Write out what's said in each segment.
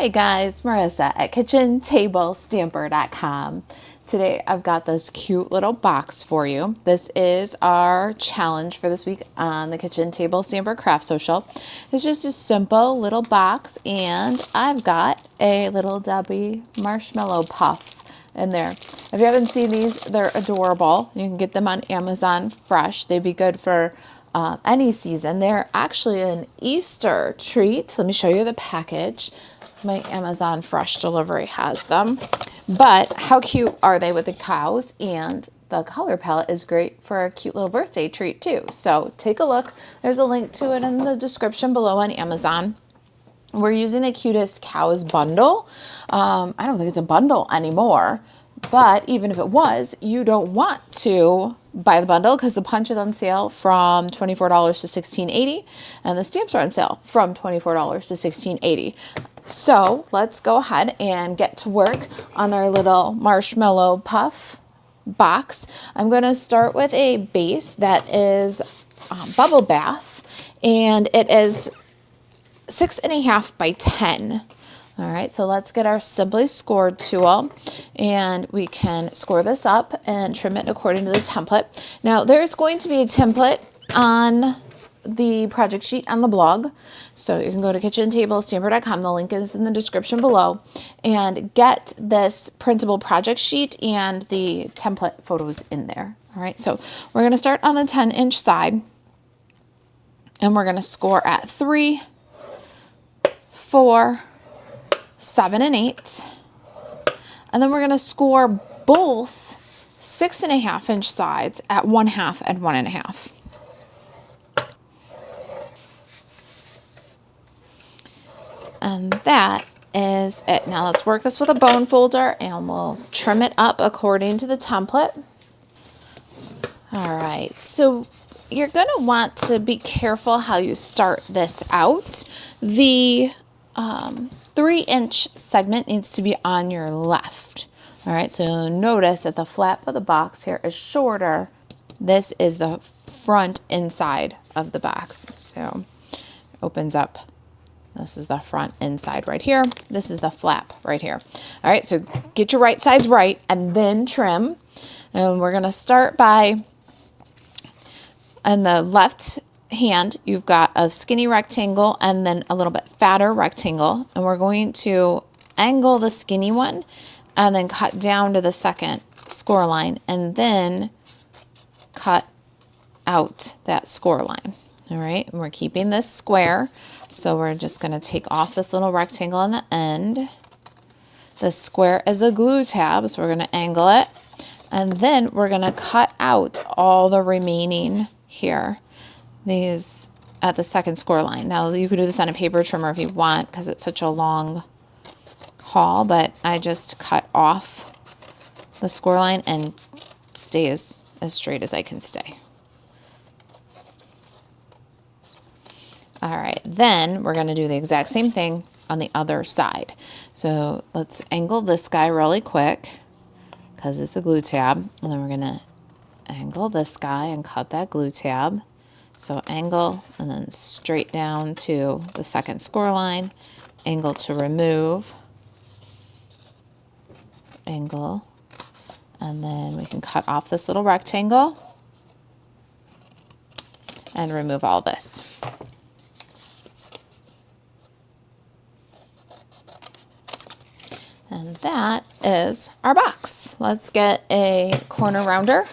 Hey guys, Marissa at kitchentablestamper.com. Today I've got this cute little box for you. This is our challenge for this week on the Kitchen Table Stamper Craft Social. It's just a simple little box and I've got a little Debbie marshmallow puff in there. If you haven't seen these, they're adorable. You can get them on Amazon fresh. They'd be good for any season. They're actually an Easter treat. Let me show you the package. My Amazon Fresh delivery has them. But how cute are they with the cows? And the color palette is great for a cute little birthday treat too. So take a look. There's a link to it in the description below on Amazon. We're using the Cutest Cows bundle. I don't think it's a bundle anymore. But even if it was, you don't want to buy the bundle because the punch is on sale from $24 to $16.80 and the stamps are on sale from $24 to $16.80. So let's go ahead and get to work on our little marshmallow puff box. I'm going to start with a base that is bubble bath, and it is 6.5 by 10. All right, so let's get our Simply Scored tool and we can score this up and trim it according to the template. Now there's going to be a template on the project sheet on the blog. So you can go to kitchentablestamper.com. The link is in the description below and get this printable project sheet and the template photos in there. All right, so we're going to start on the 10-inch side and we're going to score at 3, 4, 7, and 8. And then we're going to score both 6.5-inch sides at 1/2 and 1.5. And that is it. Now let's work this with a bone folder and we'll trim it up according to the template. All right, so you're going to want to be careful how you start this out. The 3-inch segment needs to be on your left. All right, so notice that the flap of the box here is shorter. This is the front inside of the box. So it opens up. This is the front inside right here. This is the flap right here. All right, so get your right sides right and then trim. And we're going to start by, on the left hand, you've got a skinny rectangle and then a little bit fatter rectangle. And we're going to angle the skinny one and then cut down to the second score line and then cut out that score line. All right, and we're keeping this square. So we're just going to take off this little rectangle on the end. The square is a glue tab, so we're going to angle it. And then we're going to cut out all the remaining here, these at the second score line. Now you could do this on a paper trimmer if you want because it's such a long haul, but I just cut off the score line and stay as straight as I can stay. All right, then we're going to do the exact same thing on the other side. So let's angle this guy really quick because it's a glue tab. And then we're going to angle this guy and cut that glue tab. So angle and then straight down to the second score line, angle to remove, angle, and then we can cut off this little rectangle and remove all this. And that is our box. Let's get a corner rounder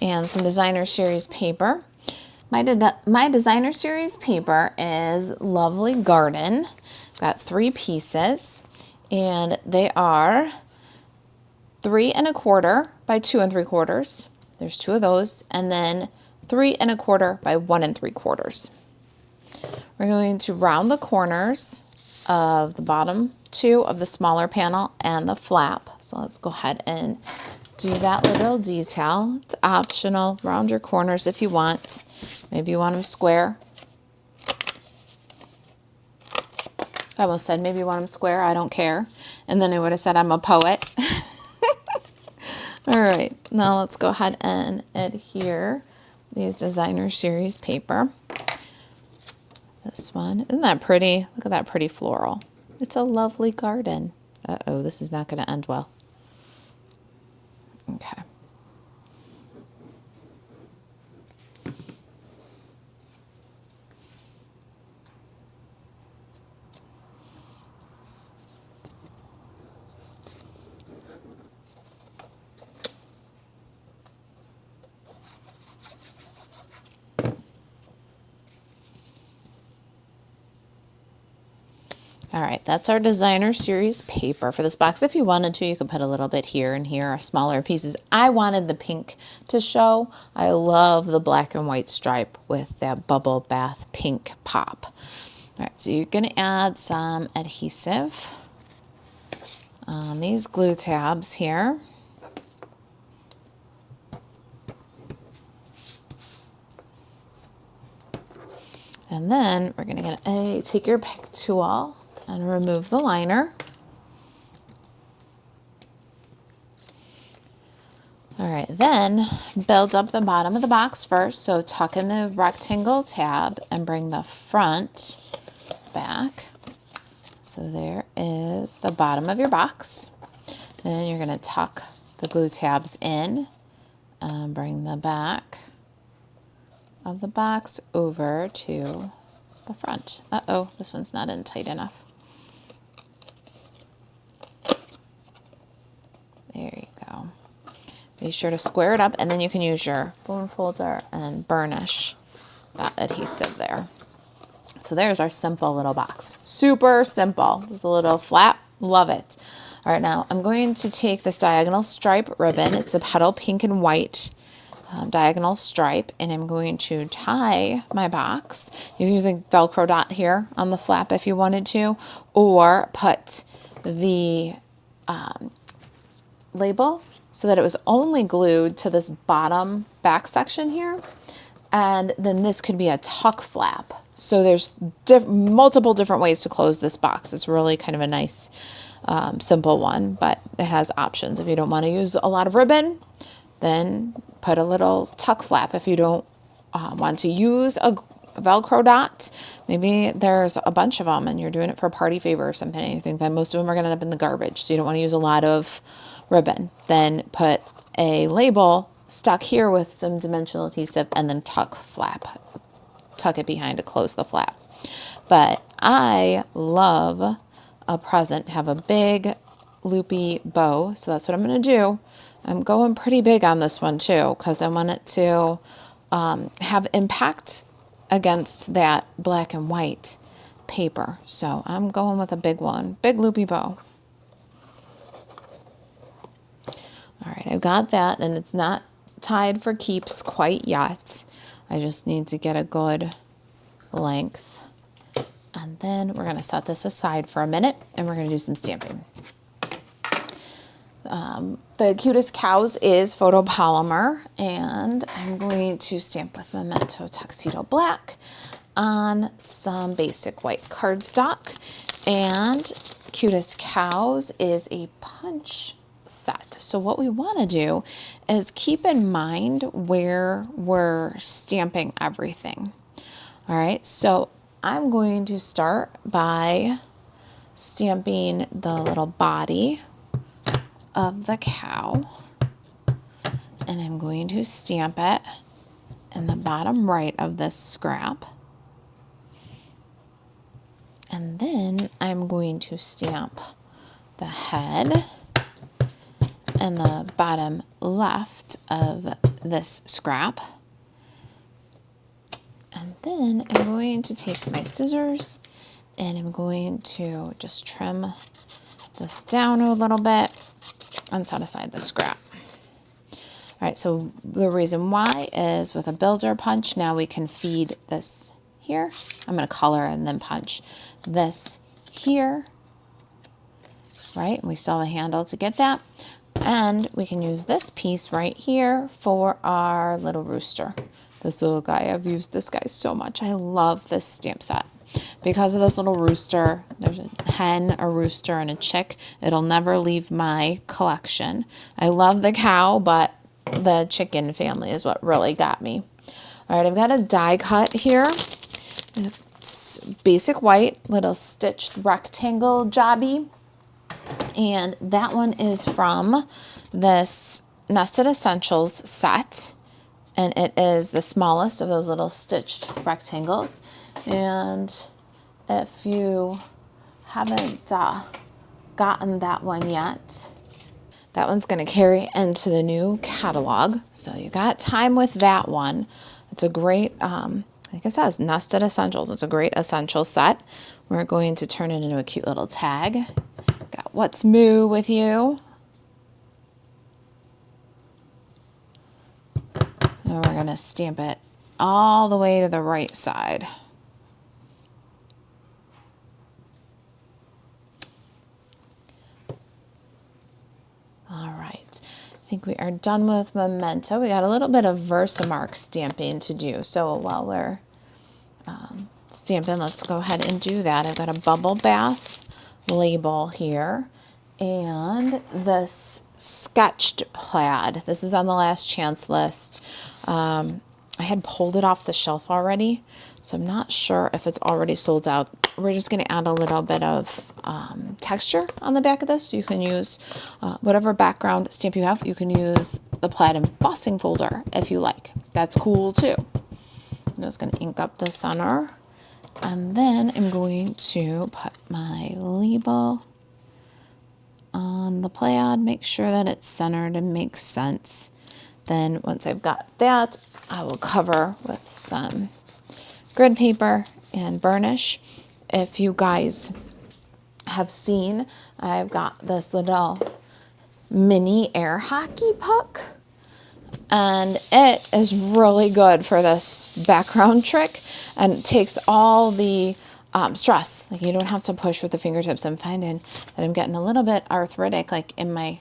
and some Designer Series paper. My Designer Series paper is Lovely Garden. I've got 3 pieces and they are 3 1/4 by 2 3/4. There's 2 of those, and then 3 1/4 by 1 3/4. We're going to round the corners of the bottom 2 of the smaller panel and the flap. So let's go ahead and do that little detail. It's optional. Round your corners if you want. Maybe you want them square. I almost said maybe you want them square. I don't care. And then I would have said I'm a poet. All right, now let's go ahead and adhere these Designer Series paper. This one, isn't that pretty? Look at that pretty floral. It's a lovely garden. Uh-oh, this is not going to end well. Okay. All right, that's our designer series paper for this box. If you wanted to, you could put a little bit here and here, or smaller pieces. I wanted the pink to show. I love the black and white stripe with that bubble bath pink pop. All right, so you're gonna add some adhesive on these glue tabs here. And then we're gonna take your pick tool and remove the liner. All right, then build up the bottom of the box first. So tuck in the rectangle tab and bring the front back. So there is the bottom of your box. Then you're gonna tuck the glue tabs in and bring the back of the box over to the front. Uh-oh, this one's not in tight enough. There you go. Be sure to square it up, and then you can use your bone folder and burnish that adhesive there. So there's our simple little box. Super simple. Just a little flap. Love it. All right, now I'm going to take this diagonal stripe ribbon. It's a petal pink and white diagonal stripe, and I'm going to tie my box. You can use a Velcro dot here on the flap if you wanted to, or put the label so that it was only glued to this bottom back section here. And then this could be a tuck flap. So there's multiple different ways to close this box. It's really kind of a nice, simple one, but it has options. If you don't want to use a lot of ribbon, then put a little tuck flap. If you don't want to use a Velcro dot, maybe there's a bunch of them and you're doing it for a party favor or something, and you think that most of them are going to end up in the garbage, so you don't want to use a lot of ribbon, then put a label stuck here with some dimensional adhesive and then tuck it behind to close the flap. But I love a present to have a big loopy bow, so that's what I'm going to do. I'm going pretty big on this one too, because I want it to have impact against that black and white paper. So I'm going with a big one, big loopy bow. All right, I've got that, and it's not tied for keeps quite yet. I just need to get a good length. And then we're going to set this aside for a minute, and we're going to do some stamping. The Cutest Cows is photopolymer, and I'm going to stamp with Memento Tuxedo Black on some basic white cardstock. And Cutest Cows is a punch set. So what we want to do is keep in mind where we're stamping everything. All right, so I'm going to start by stamping the little body of the cow, and I'm going to stamp it in the bottom right of this scrap. And then I'm going to stamp the head and the bottom left of this scrap. And then I'm going to take my scissors and I'm going to just trim this down a little bit and set aside the scrap. All right, so the reason why is with a builder punch, now we can feed this here. I'm going to color and then punch this here, right? And we still have a handle to get that. And we can use this piece right here for our little rooster. This little guy, I've used this guy so much. I love this stamp set. Because of this little rooster, there's a hen, a rooster, and a chick. It'll never leave my collection. I love the cow, but the chicken family is what really got me. All right, I've got a die cut here. It's basic white, little stitched rectangle jobby. And that one is from this Nested Essentials set. And it is the smallest of those little stitched rectangles. And if you haven't gotten that one yet, that one's going to carry into the new catalog. So you got time with that one. It's a great, like it says, Nested Essentials. It's a great essential set. We're going to turn it into a cute little tag. Got What's Moo with you. And we're going to stamp it all the way to the right side. All right, I think we are done with Memento. We got a little bit of Versamark stamping to do. So while we're stamping, let's go ahead and do that. I've got a bubble bath label here and this sketched plaid. This is on the last chance list. I had pulled it off the shelf already, so I'm not sure if it's already sold out. We're just going to add a little bit of texture on the back of this. So you can use whatever background stamp you have. You can use the plaid embossing folder if you like. That's cool too. I'm just going to ink up the center. And then I'm going to put my label on the plaid, make sure that it's centered and makes sense. Then once I've got that, I will cover with some grid paper and burnish. If you guys have seen, I've got this little mini air hockey puck, and it is really good for this background trick and takes all the stress. Like, you don't have to push with the fingertips. I'm finding that I'm getting a little bit arthritic, like in my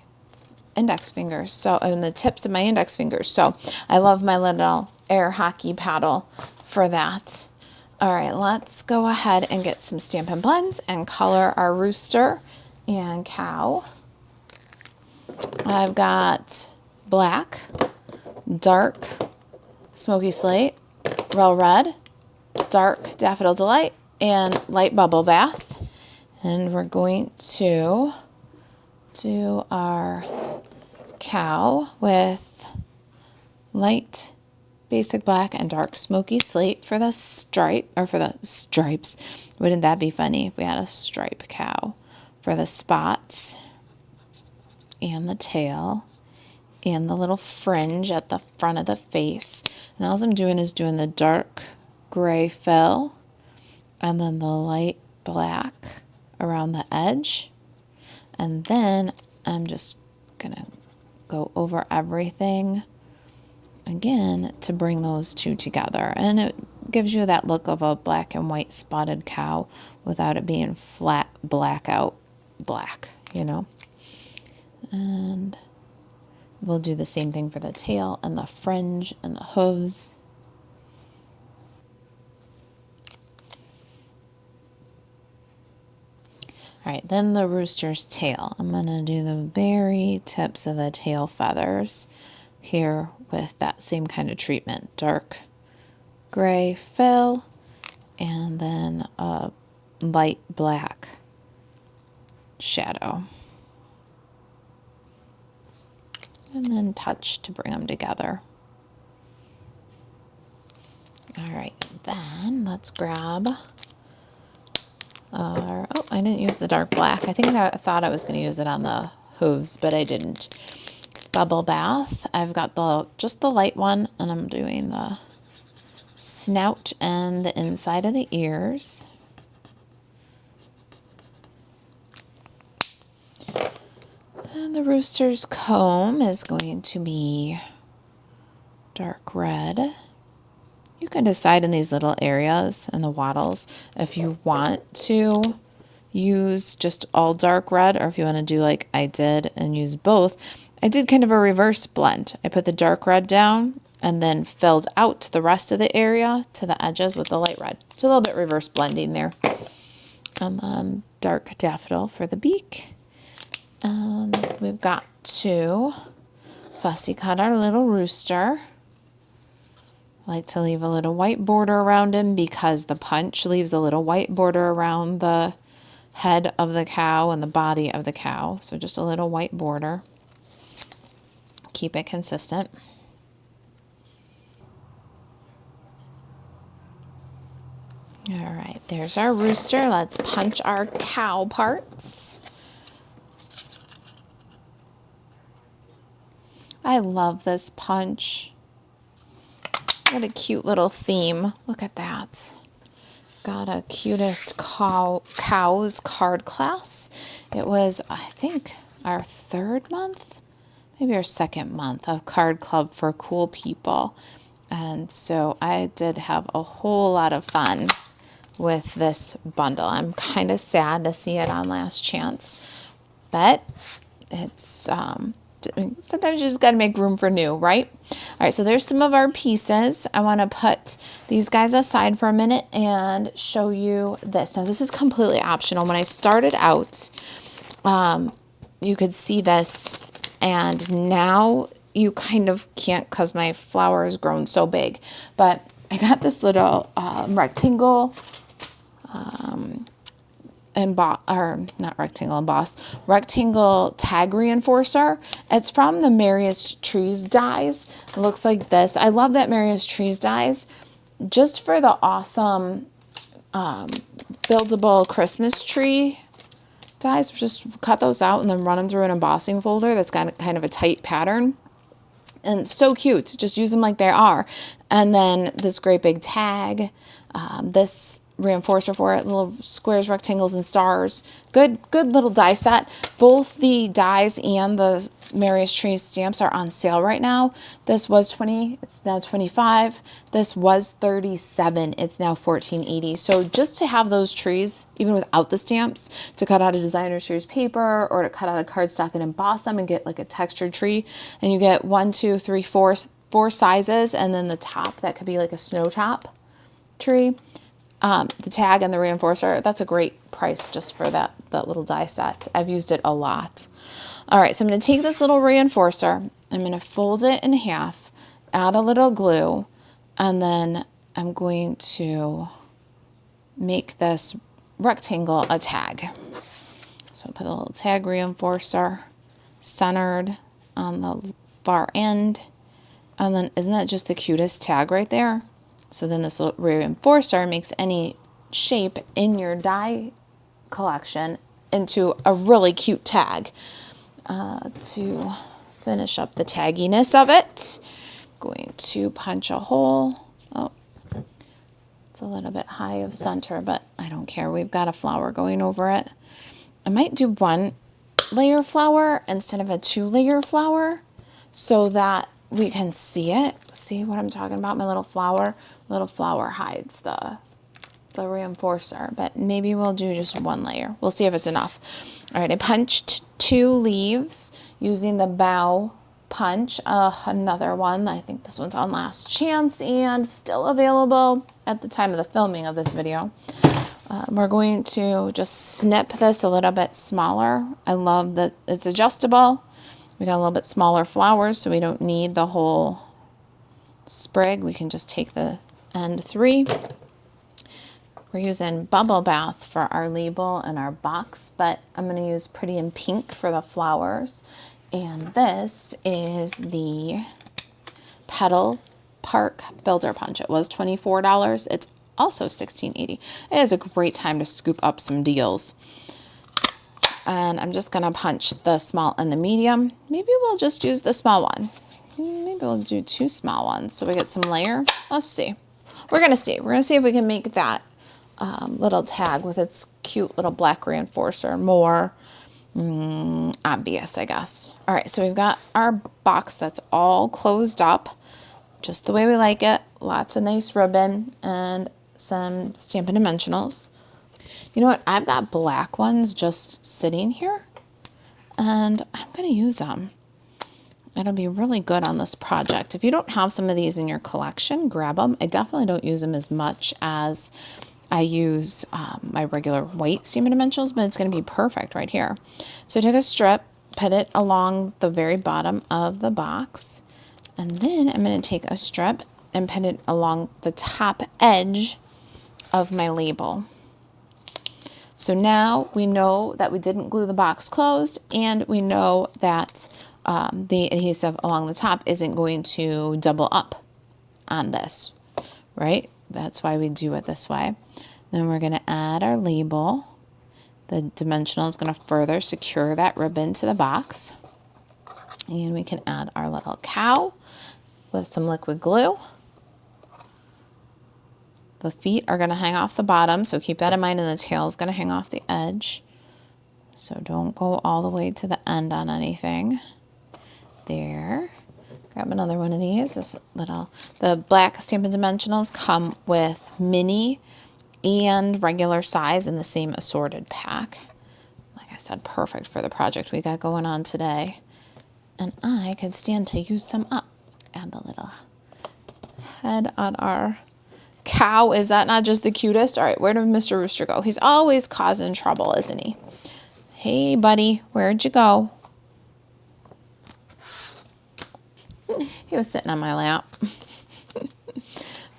index fingers, so in the tips of my index fingers. So I love my little air hockey paddle for that. All right, let's go ahead and get some Stampin' Blends and color our rooster and cow. I've got black, dark smoky slate, real red, dark daffodil delight, and light bubble bath. And we're going to do our cow with light basic black and dark smoky slate for the stripe, or for the stripes. Wouldn't that be funny if we had a stripe cow for the spots and the tail and the little fringe at the front of the face. And all I'm doing is doing the dark gray fill and then the light black around the edge. And then I'm just gonna go over everything again to bring those two together. And it gives you that look of a black and white spotted cow without it being flat blackout black, you know. And we'll do the same thing for the tail and the fringe and the hooves. All right, then the rooster's tail. I'm going to do the very tips of the tail feathers here with that same kind of treatment. Dark gray fill and then a light black shadow. And then touch to bring them together. All right, then let's grab our, oh, I didn't use the dark black. I think I thought I was going to use it on the hooves, but I didn't. Bubble bath. I've got just the light one, and I'm doing the snout and the inside of the ears. And the rooster's comb is going to be dark red. You can decide in these little areas and the wattles if you want to use just all dark red or if you want to do like I did and use both. I did kind of a reverse blend. I put the dark red down and then filled out the rest of the area to the edges with the light red. So a little bit reverse blending there. And then dark daffodil for the beak. And we've got to fussy cut our little rooster. I like to leave a little white border around him because the punch leaves a little white border around the head of the cow and the body of the cow. So just a little white border. Keep it consistent. All right, there's our rooster. Let's punch our cow parts. I love this punch. What a cute little theme. Look at that. Got a Cutest Cows card class. It was, I think, our 3rd month, maybe our 2nd month of card club for cool people. And so I did have a whole lot of fun with this bundle. I'm kind of sad to see it on last chance, but it's sometimes you just got to make room for new, right? All right, so there's some of our pieces. I want to put these guys aside for a minute and show you this. Now, this is completely optional. When I started out, you could see this, and now you kind of can't because my flower has grown so big. But I got this little rectangle rectangle tag reinforcer. It's from the Marius Trees dies. It looks like this. I love that Marius Trees dies just for the awesome buildable Christmas tree dies. Just cut those out and then run them through an embossing folder that's got kind of a tight pattern. And so cute. Just use them like they are. And then this great big tag, this reinforcer for it, little squares, rectangles, and stars. Good little die set. Both the dies and the Marius Trees stamps are on sale right now. This was $20, it's now $25. This was $37, it's now $14.80. So just to have those trees, even without the stamps, to cut out a designer series paper or to cut out a cardstock and emboss them and get like a textured tree, and you get 1, 2, 3, 4 sizes, and then the top that could be like a snow top tree. The tag and the reinforcer, that's a great price just for that little die set. I've used it a lot. All right, so I'm going to take this little reinforcer, I'm going to fold it in half, add a little glue, and then I'm going to make this rectangle a tag. So put a little tag reinforcer centered on the far end, and then isn't that just the cutest tag right there? So then this little reinforcer makes any shape in your die collection into a really cute tag. To finish up the tagginess of it, I'm going to punch a hole. Oh, it's a little bit high of center, but I don't care. We've got a flower going over it. I might do 1 layer flower instead of a 2-layer flower so that we can see it. See what I'm talking about? My little flower. Little flower hides the reinforcer, but maybe we'll do just 1 layer. We'll see if it's enough. All right, I punched 2 leaves using the bow punch. Another one. I think this one's on last chance and still available at the time of the filming of this video. We're going to just snip this a little bit smaller. I love that it's adjustable. We got a little bit smaller flowers, so we don't need the whole sprig. We can just take the end 3. We're using Bubble Bath for our label and our box, but I'm going to use Pretty in Pink for the flowers. And this is the Petal Park Builder Punch. It was $24. It's also $16.80. It is a great time to scoop up some deals. And I'm just going to punch the small and the medium. Maybe we'll just use the small one. Maybe we'll do 2 small ones so we get some layer. Let's see. We're going to see. We're going to see if we can make that little tag with its cute little black reinforcer more obvious, I guess. All right, so we've got our box that's all closed up, just the way we like it. Lots of nice ribbon and some Stampin' Dimensionals. You know what? I've got black ones just sitting here, and I'm going to use them. It'll be really good on this project. If you don't have some of these in your collection, grab them. I definitely don't use them as much as I use my regular white Stampin' Dimensionals, but it's going to be perfect right here. So take a strip, put it along the very bottom of the box, and then I'm going to take a strip and put it along the top edge of my label. So now we know that we didn't glue the box closed, and we know that the adhesive along the top isn't going to double up on this, right? That's why we do it this way. Then we're going to add our label. The dimensional is going to further secure that ribbon to the box. And we can add our little cow with some liquid glue. The feet are going to hang off the bottom, so keep that in mind, and the tail is going to hang off the edge. So don't go all the way to the end on anything. There. Grab another one of these. The black Stampin' Dimensionals come with mini and regular size in the same assorted pack. Like I said, perfect for the project we got going on today. And I could stand to use some up. Add the little head on our cow. Is that not just the cutest? All right, where did Mr. Rooster go? He's always causing trouble, isn't he? Hey, buddy, where'd you go? He was sitting on my lap.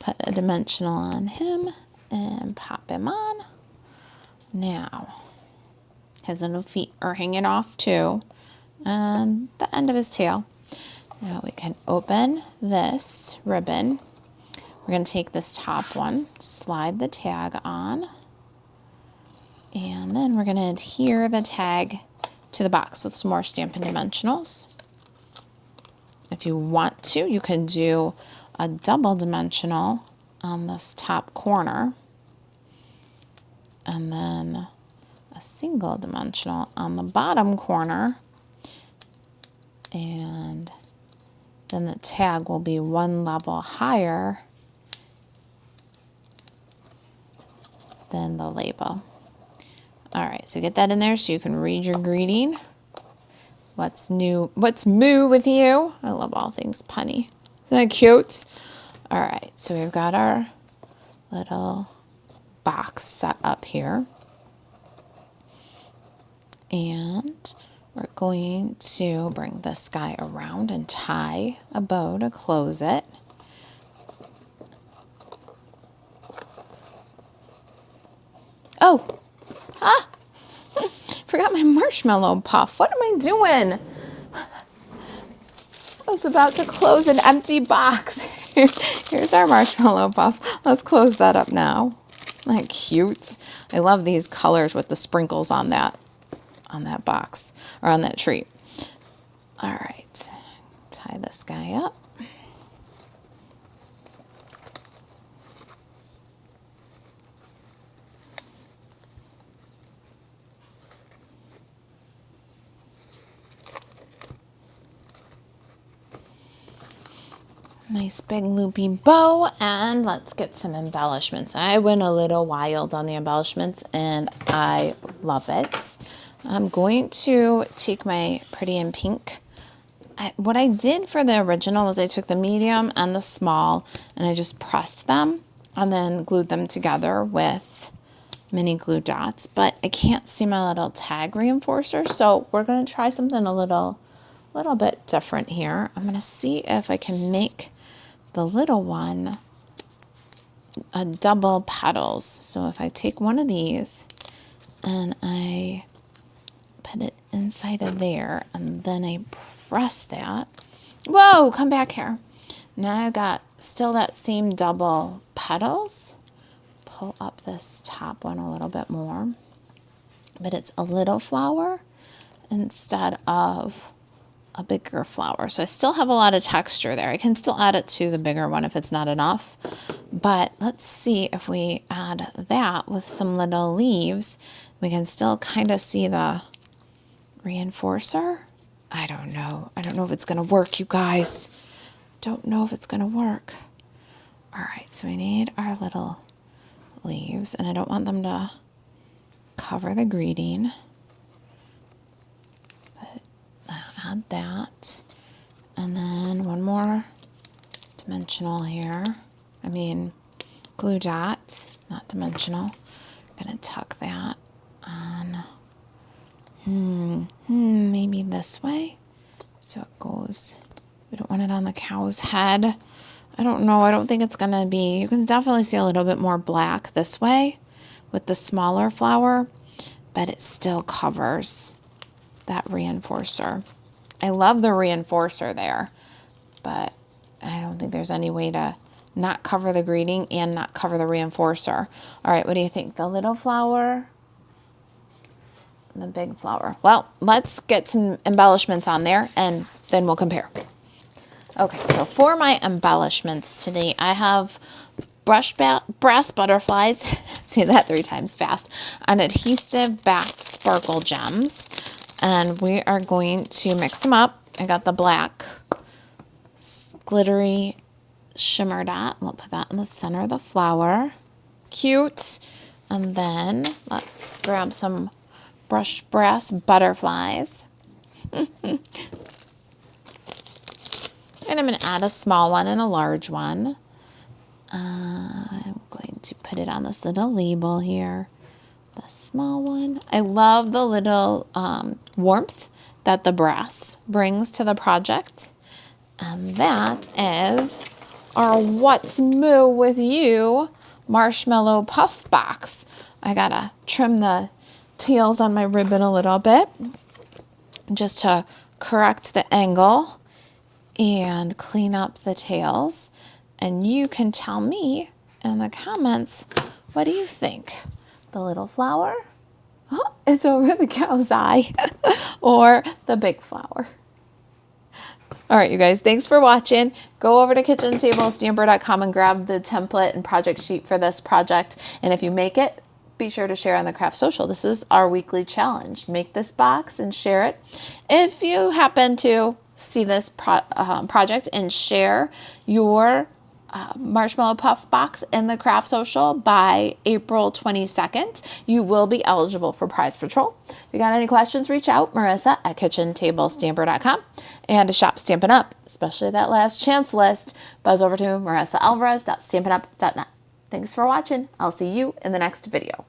Put a dimensional on him and pop him on. Now, his little feet are hanging off too, and the end of his tail. Now we can open this ribbon. We're going to take this top one, slide the tag on, and then we're going to adhere the tag to the box with some more Stampin' Dimensionals. If you want to, you can do a double dimensional on this top corner, and then a single dimensional on the bottom corner, and then the tag will be one level higher than the label. All right, so get that in there so you can read your greeting. What's new? What's moo with you? I love all things punny. Isn't that cute? All right, so we've got our little box set up here. And we're going to bring this guy around and tie a bow to close it. Oh, forgot my marshmallow puff. What am I doing? I was about to close an empty box. Here's our marshmallow puff. Let's close that up now. Isn't that cute? I love these colors with the sprinkles on that box, or on that treat. All right, tie this guy up. Nice big loopy bow, and let's get some embellishments. I went a little wild on the embellishments, and I love it. I'm going to take my Pretty in Pink. What I did for the original was I took the medium and the small, and I just pressed them and then glued them together with mini glue dots, but I can't see my little tag reinforcer, so we're going to try something a little bit different here. I'm going to see if I can make the little one a double petals. So if I take one of these and I put it inside of there and then I press that, whoa, come back here. Now I've got still that same double petals. Pull up this top one a little bit more, but it's a little flower instead of a bigger flower. So I still have a lot of texture there. I can still add it to the bigger one if it's not enough. But let's see if we add that with some little leaves. We can still kind of see the reinforcer. I don't know. I don't know if it's going to work, you guys. Don't know if it's going to work. All right, so we need our little leaves, and I don't want them to cover the greeting. Add that, and then one more dimensional here. I mean glue dot, not dimensional. I'm gonna tuck that on. Maybe this way, so it goes. We don't want it on the cow's head. I don't know. I don't think it's going to be, you can definitely see a little bit more black this way with the smaller flower, but it still covers that reinforcer. I love the reinforcer there, but I don't think there's any way to not cover the greeting and not cover the reinforcer. All right, what do you think? The little flower, the big flower. Well, let's get some embellishments on there and then we'll compare. Okay, so for my embellishments today, I have brass butterflies, say that 3 times fast, on adhesive backed sparkle gems. And we are going to mix them up. I got the black glittery shimmer dot. We'll put that in the center of the flower. Cute. And then let's grab some brushed brass butterflies. And I'm going to add a small one and a large one. I'm going to put it on this little label here. The small one. I love the little warmth that the brass brings to the project. And that is our What's Moo with You Marshmallow Puff Box. I gotta trim the tails on my ribbon a little bit just to correct the angle and clean up the tails. And you can tell me in the comments, what do you think? The little flower? Oh, it's over the cow's eye. Or the big flower. All right, you guys, thanks for watching. Go over to kitchentablestamper.com and grab the template and project sheet for this project. And if you make it, be sure to share on the Craft Social. This is our weekly challenge. Make this box and share it. If you happen to see this project and share your Marshmallow Puff Box in the Craft Social by April 22nd, you will be eligible for Prize Patrol. If you got any questions, reach out, Marisa at kitchentablestamper.com, and to shop Stampin' Up, especially that last chance list, buzz over to marisaalvarez.stampinup.net. Thanks for watching. I'll see you in the next video.